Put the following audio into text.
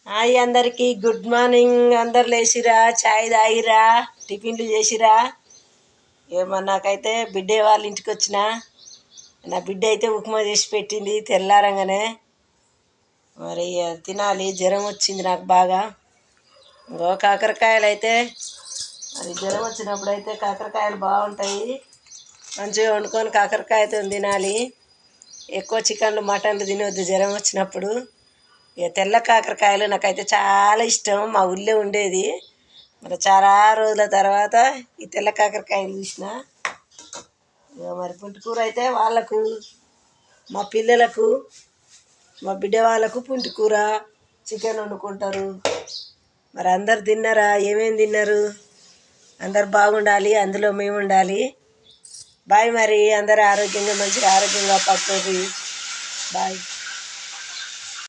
Hi అందరికి good morning. అందరు లేచిరా, చాయ్ తాగిరా, టిఫిన్లు చేసిరా? ఏమో నాకైతే బిడ్డ వాళ్ళ ఇంటికి వచ్చిన. నా బిడ్డ అయితే ఉప్మా చేసి పెట్టింది తెల్లారంగానే. మరి తినాలి, జ్వరం వచ్చింది నాకు బాగా. ఇంకో కాకరకాయలు అయితే అది జ్వరం వచ్చినప్పుడు అయితే కాకరకాయలు బాగుంటాయి, మంచిగా వండుకొని కాకరకాయతో తినాలి. ఎక్కువ చికెన్లు మటన్లు తినవద్దు జ్వరం వచ్చినప్పుడు. ఇక తెల్ల కాకరకాయలు నాకైతే చాలా ఇష్టం, మా ఊళ్ళో ఉండేది. మరి చాలా రోజుల తర్వాత ఈ తెల్ల కాకరకాయలు చూసిన. ఇక మరి పుంటికూర అయితే వాళ్ళకు, మా పిల్లలకు, మా బిడ్డ వాళ్ళకు పుంటికూర చికెన్ వండుకుంటారు. మరి అందరు తిన్నారా? ఏమేమి తిన్నారు? అందరు బాగుండాలి, అందులో మేము ఉండాలి. బాయ్. మరి అందరూ ఆరోగ్యంగా మంచిగా ఆరోగ్యంగా పడుతుంది. బాయ్.